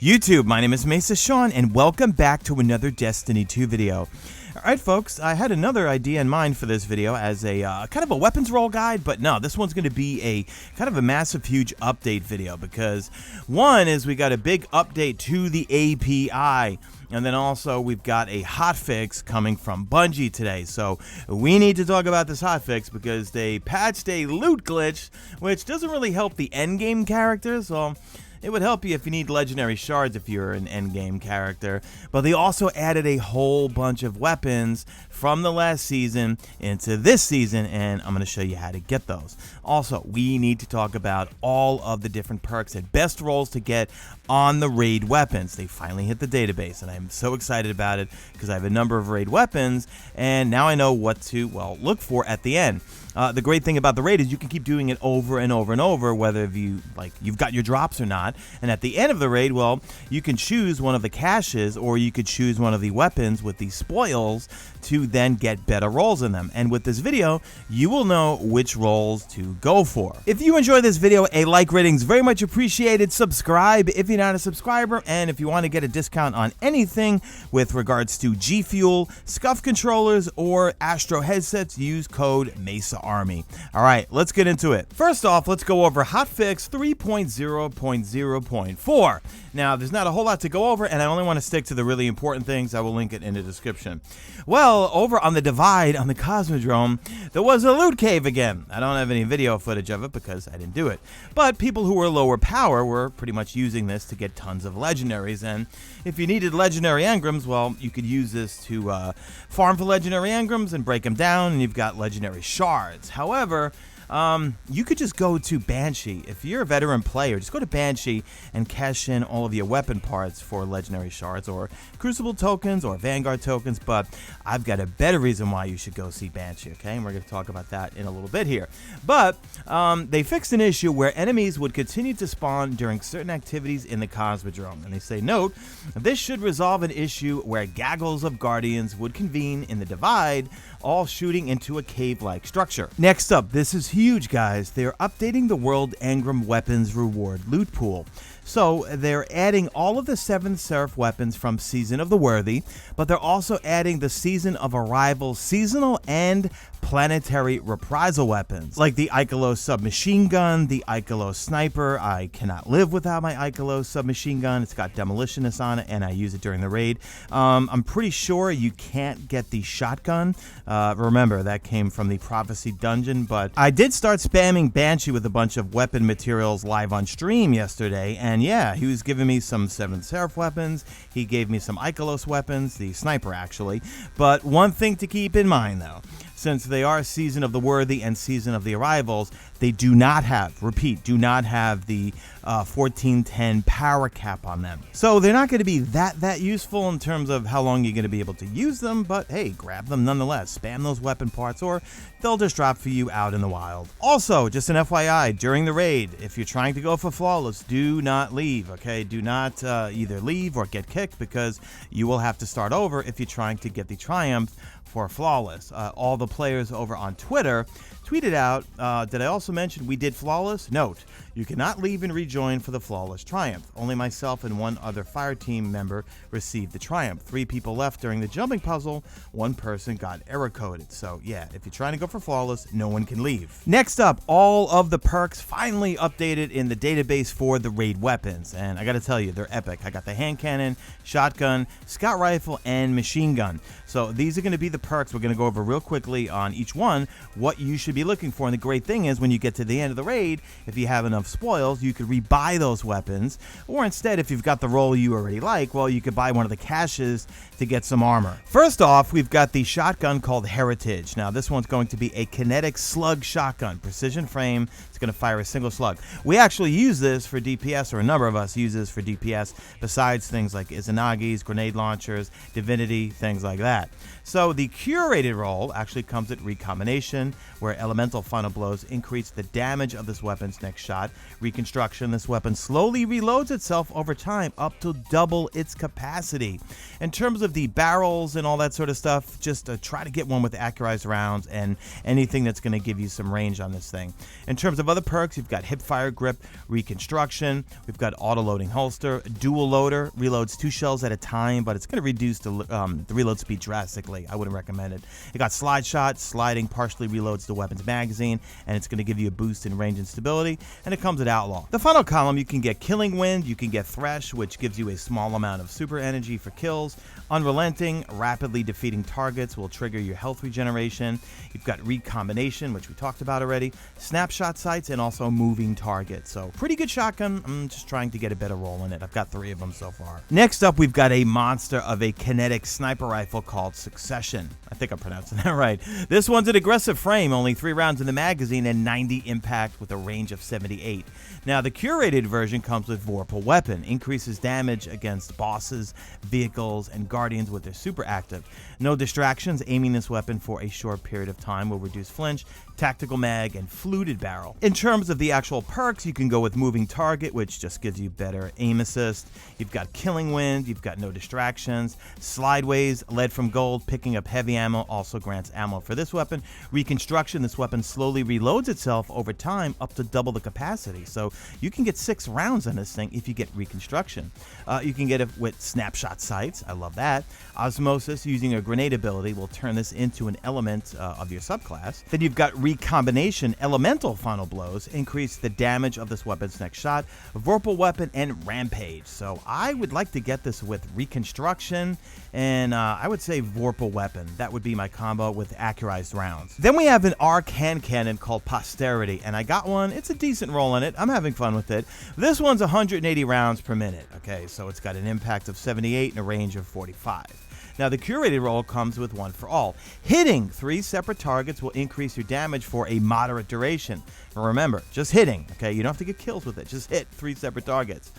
YouTube, my name is Mesa Sean, and welcome back to another Destiny 2 video. Alright folks, I had another idea in mind for this video as a kind of a weapons roll guide, but no, this one's going to be a kind of a massive, huge update video because one is we got a big update to the API, and then also we've got a hotfix coming from Bungie today, so we need to talk about this hotfix because they patched a loot glitch, which doesn't really help the endgame characters. Well, it would help you if you need legendary shards if you're an endgame character, but they also added a whole bunch of weapons from the last season into this season, and I'm going to show you how to get those. Also, we need to talk about all of the different perks and best rolls to get on the raid weapons. They finally hit the database, and I'm so excited about it because I have a number of raid weapons, and now I know what to, well, look for at the end. The great thing about the raid is you can keep doing it over and over and over, whether you've got your drops or not. And at the end of the raid, well, you can choose one of the caches, or you could choose one of the weapons with the spoils to then get better rolls in them. And with this video, you will know which rolls to go for. If you enjoy this video, a like rating is very much appreciated. Subscribe if you're not a subscriber, and if you want to get a discount on anything with regards to G Fuel, SCUF controllers, or Astro headsets, use code Mesa Army. All right, let's get into it. First off, let's go over hotfix 3.0.0.4. Now, there's not a whole lot to go over, and I only want to stick to the really important things. I will link it in the description. Well, over on the Divide, on the Cosmodrome, there was a loot cave again. I don't have any video footage of it because I didn't do it. But people who were lower power were pretty much using this to get tons of legendaries, and if you needed legendary engrams, well, you could use this to farm for legendary engrams and break them down, and you've got legendary shards. However, you could just go to Banshee. If you're a veteran player, just go to Banshee and cash in all of your weapon parts for legendary shards or Crucible tokens or Vanguard tokens, but I've got a better reason why you should go see Banshee, okay? And we're going to talk about that in a little bit here. But they fixed an issue where enemies would continue to spawn during certain activities in the Cosmodrome. And they say, note, this should resolve an issue where gaggles of guardians would convene in the Divide, all shooting into a cave-like structure. Next up, this is huge, guys. They're updating the World Engram Weapons Reward loot pool. So they're adding all of the 7th Seraph weapons from Season of the Worthy, but they're also adding the Season of Arrival seasonal and planetary reprisal weapons, like the Ikelos submachine gun, the Ikelos sniper. I cannot live without my Ikelos submachine gun. It's got Demolitionist on it, and I use it during the raid. I'm pretty sure you can't get the shotgun. Remember, that came from the Prophecy dungeon, but I did start spamming Banshee with a bunch of weapon materials live on stream yesterday, and yeah, he was giving me some 7th Seraph weapons. He gave me some Ikelos weapons, the sniper actually. But one thing to keep in mind though, since they are Season of the Worthy and Season of the Arrivals, they do not have, repeat, do not have the 1410 power cap on them. So they're not going to be that useful in terms of how long you're going to be able to use them, but hey, grab them nonetheless. Spam those weapon parts or they'll just drop for you out in the wild. Also, just an FYI, during the raid, if you're trying to go for Flawless, do not leave, okay? Do not either leave or get kicked because you will have to start over if you're trying to get the Triumph for Flawless. All the players over on Twitter tweeted out, did I also mention we did Flawless? Note, you cannot leave and rejoin for the Flawless Triumph. Only myself and one other fire team member received the Triumph. 3 people left during the jumping puzzle. 1 person got error coded. So yeah, if you're trying to go for Flawless, no one can leave. Next up, all of the perks finally updated in the database for the raid weapons. And I gotta tell you, they're epic. I got the hand cannon, shotgun, scout rifle, and machine gun. So these are gonna be the perks. We're gonna go over real quickly on each one, what you should be looking for. And the great thing is when you get to the end of the raid, if you have enough spoils, you could rebuy those weapons, or instead, if you've got the role you already like, well, you could buy one of the caches to get some armor. First off, we've got the shotgun called Heritage. Now, this one's going to be a kinetic slug shotgun, precision frame. It's going to fire a single slug. We actually use this for DPS, or a number of us use this for DPS, besides things like Izanagi's, grenade launchers, Divinity, things like that. that. So the curated roll actually comes at recombination, where elemental final blows increase the damage of this weapon's next shot. Reconstruction, this weapon slowly reloads itself over time up to double its capacity. In terms of the barrels and all that sort of stuff, just try to get one with accurized rounds and anything that's going to give you some range on this thing. In terms of other perks, you've got hipfire grip, reconstruction, we've got auto-loading holster, dual loader, reloads 2 shells at a time, but it's going to reduce the reload speed drastically. I wouldn't recommend it. It got slide shot, sliding partially reloads the weapon's magazine, and it's going to give you a boost in range and stability, and it comes at outlaw. The final column, you can get killing wind, you can get thresh, which gives you a small amount of super energy for kills. Unrelenting, rapidly defeating targets will trigger your health regeneration. You've got recombination, which we talked about already, snapshot sights, and also moving targets. So pretty good shotgun. I'm just trying to get a better roll in it. I've got 3 of them so far. Next up, we've got a monster of a kinetic sniper rifle called Succession. I think I'm pronouncing that right. This one's an aggressive frame, only 3 rounds in the magazine and 90 impact with a range of 78. Now, the curated version comes with Vorpal Weapon, increases damage against bosses, vehicles, and guardians with their super active. No distractions, aiming this weapon for a short period of time will reduce flinch, tactical mag, and fluted barrel. In terms of the actual perks, you can go with moving target, which just gives you better aim assist. You've got killing wind, you've got no distractions. Slideways, lead from gold, picking up heavy ammo also grants ammo for this weapon. Reconstruction, this weapon slowly reloads itself over time up to double the capacity. So you can get 6 rounds on this thing if you get reconstruction. You can get it with snapshot sights. I love that. Osmosis, using a grenade ability, will turn this into an element of your subclass. Then you've got recombination, elemental final blows, increase the damage of this weapon's next shot. Vorpal Weapon and Rampage. So I would like to get this with reconstruction and I would say Vorpal Weapon. That would be my combo with accurized rounds. Then we have an arc hand cannon called Posterity, and I got one. It's a decent roll in it. I'm having fun with it. This one's 180 rounds per minute. Okay, so it's got an impact of 78 and a range of 45. Now, the curated roll comes with one for all. Hitting 3 separate targets will increase your damage for a moderate duration. Remember, just hitting, okay? You don't have to get kills with it. Just hit 3 separate targets.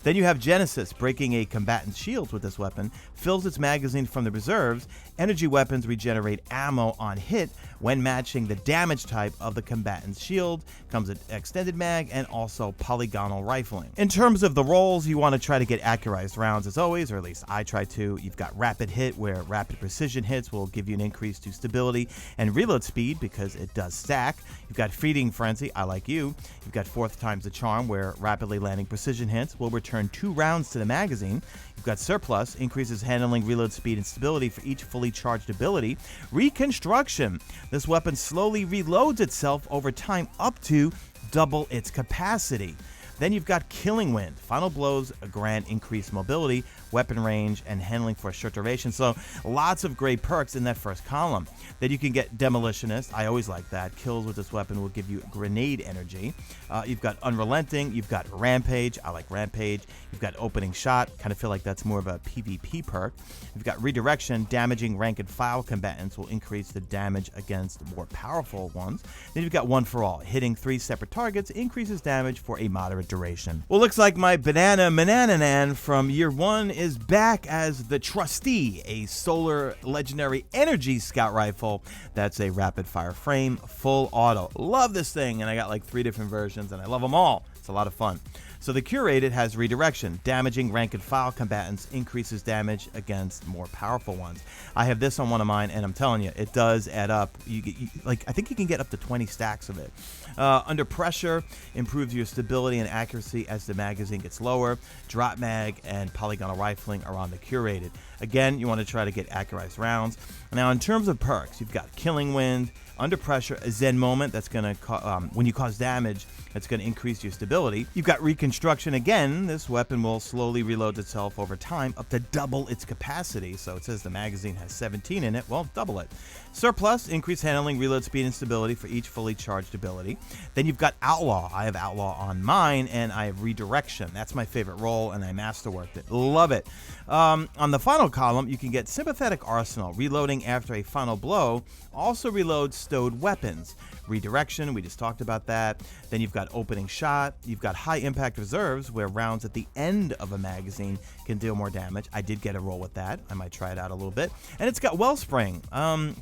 Then you have Genesis, breaking a combatant's shields with this weapon, fills its magazine from the reserves. Energy weapons regenerate ammo on hit when matching the damage type of the combatant's shield. Comes with extended mag and also polygonal rifling. In terms of the rolls, you want to try to get accurized rounds as always, or at least I try to. You've got rapid hit, where rapid precision hits will give you an increase to stability and reload speed because it does stack. You've got feeding frenzy, I like you. You've got 4th times the charm, where rapidly landing precision hits will return 2 rounds to the magazine. You've got surplus, increases handling, reload speed, and stability for each fully charged ability. Reconstruction, this weapon slowly reloads itself over time up to double its capacity. Then you've got Killing Wind. Final blows grant increased mobility, weapon range, and handling for a short duration. So lots of great perks in that first column. Then you can get Demolitionist. I always like that. Kills with this weapon will give you grenade energy. You've got Unrelenting. You've got Rampage. I like Rampage. You've got Opening Shot. Kind of feel like that's more of a PvP perk. You've got Redirection. Damaging rank and file combatants will increase the damage against more powerful ones. Then you've got One for All. Hitting 3 separate targets increases damage for a moderate duration. Well, looks like my Banana Manananan from year 1 is back as the Trustee, a solar legendary energy scout rifle. That's a rapid fire frame, full auto. Love this thing, and I got like 3 different versions, and I love them all. It's a lot of fun. So the curated has Redirection. Damaging rank and file combatants increases damage against more powerful ones. I have this on one of mine, and I'm telling you, it does add up. I think you can get up to 20 stacks of it. Under pressure, improves your stability and accuracy as the magazine gets lower. Drop mag and polygonal rifling are on the curated. Again, you want to try to get accurized rounds. Now, in terms of perks, you've got Killing Wind, Under Pressure, a Zen Moment. That's going to, when you cause damage, that's going to increase your stability. You've got Reconstruction again. This weapon will slowly reload itself over time up to double its capacity. So it says the magazine has 17 in it. Well, double it. Surplus, increased handling, reload speed, and stability for each fully charged ability. Then you've got Outlaw. I have Outlaw on mine, and I have Redirection. That's my favorite role, and I masterworked it. Love it. On the final column, you can get Sympathetic Arsenal. Reloading after a final blow also reloads stowed weapons. Redirection, we just talked about that. Then you've got got opening shot. You've got high impact reserves, where rounds at the end of a magazine can deal more damage. I did get a roll with that. I might try it out a little bit. And it's got wellspring.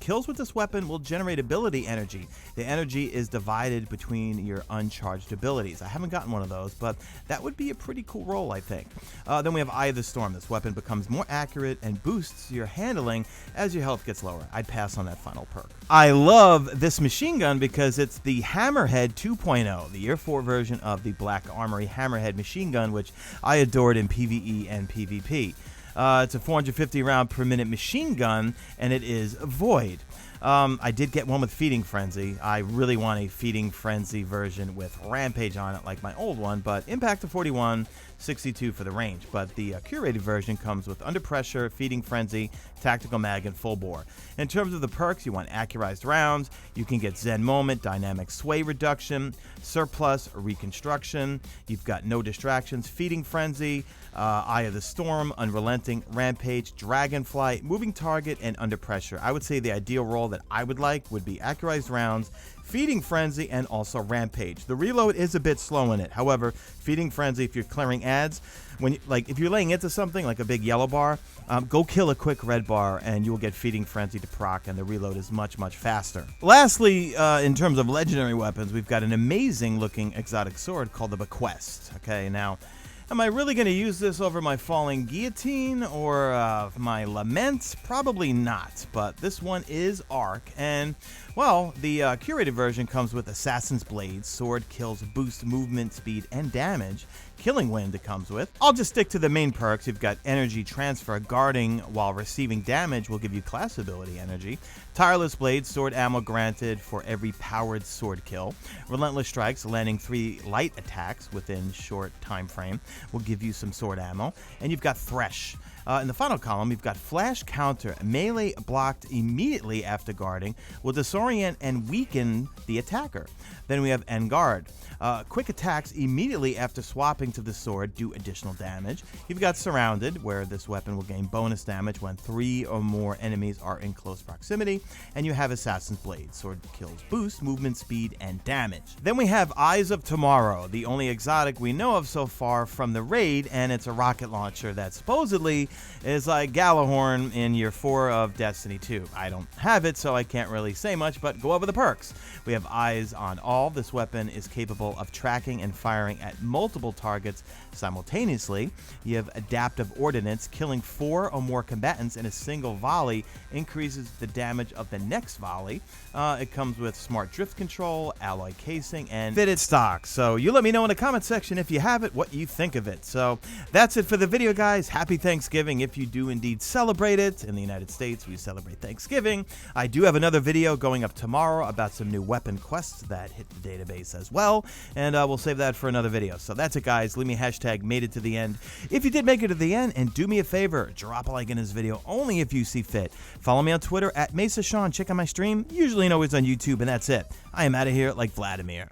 Kills with this weapon will generate ability energy. The energy is divided between your uncharged abilities. I haven't gotten one of those, but that would be a pretty cool roll, I think. Then we have Eye of the Storm. This weapon becomes more accurate and boosts your handling as your health gets lower. I'd pass on that final perk. I love this machine gun because it's the Hammerhead 2.0, the Year 4 version of the Black Armory Hammerhead machine gun, which I adored in PvE and PvP. It's a 450 round per minute machine gun, and it is void. I did get one with Feeding Frenzy. I really want a Feeding Frenzy version with Rampage on it like my old one, but impact of 41, 62 for the range. But the curated version comes with Under Pressure, Feeding Frenzy, Tactical Mag, and Full Bore. In terms of the perks, you want Accurized Rounds, you can get Zen Moment, Dynamic Sway Reduction, Surplus, Reconstruction, you've got No Distractions, Feeding Frenzy, Eye of the Storm, Unrelenting, Rampage, Dragonfly, Moving Target, and Under Pressure. I would say the ideal roll that I would like would be Accurized Rounds, Feeding Frenzy, and also Rampage. The reload is a bit slow in it. However, Feeding Frenzy, if you're clearing ads, if you're laying into something like a big yellow bar, go kill a quick red bar and you will get Feeding Frenzy to proc, and the reload is much, much faster. Lastly, in terms of legendary weapons, we've got an amazing looking exotic sword called the Bequest. Okay, now, am I really going to use this over my Falling Guillotine or my Lament? Probably not, but this one is Arc, and, well, the curated version comes with Assassin's Blade, sword kills boost movement, speed, and damage. Killing Wind it comes with. I'll just stick to the main perks. You've got Energy Transfer, guarding while receiving damage will give you class ability energy. Tireless Blade, sword ammo granted for every powered sword kill. Relentless Strikes, landing 3 light attacks within short time frame will give you some sword ammo. And you've got Thresh. In the final column, you've got Flash Counter, melee blocked immediately after guarding, will disorient and weaken the attacker. Then we have Enguard. Quick attacks immediately after swapping to the sword do additional damage. You've got Surrounded, where this weapon will gain bonus damage when 3 or more enemies are in close proximity. And you have Assassin's Blade, sword kills boost, movement, speed, and damage. Then we have Eyes of Tomorrow, the only exotic we know of so far from the raid, and it's a rocket launcher that supposedly is like Galahorn in Year 4 of Destiny 2. I don't have it, so I can't really say much, but go over the perks. We have Eyes on All. This weapon is capable of tracking and firing at multiple targets simultaneously. You have Adaptive Ordnance, killing 4 or more combatants in a single volley increases the damage of the next volley. It comes with Smart Drift Control, Alloy Casing, and fitted stock. So you let me know in the comment section if you have it, what you think of it. So that's it for the video, guys. Happy Thanksgiving if you do indeed celebrate it. In the United States, we celebrate Thanksgiving. I do have another video going up tomorrow about some new weapon quests that hit the database as well, and we'll save that for another video. So that's it, guys. Leave me hashtag made it to the end if you did make it to the end, and do me a favor, drop a like in this video only if you see fit. Follow me on Twitter at Mesa Sean. Check out my stream, usually and always on YouTube, and that's it. I am out of here like Vladimir.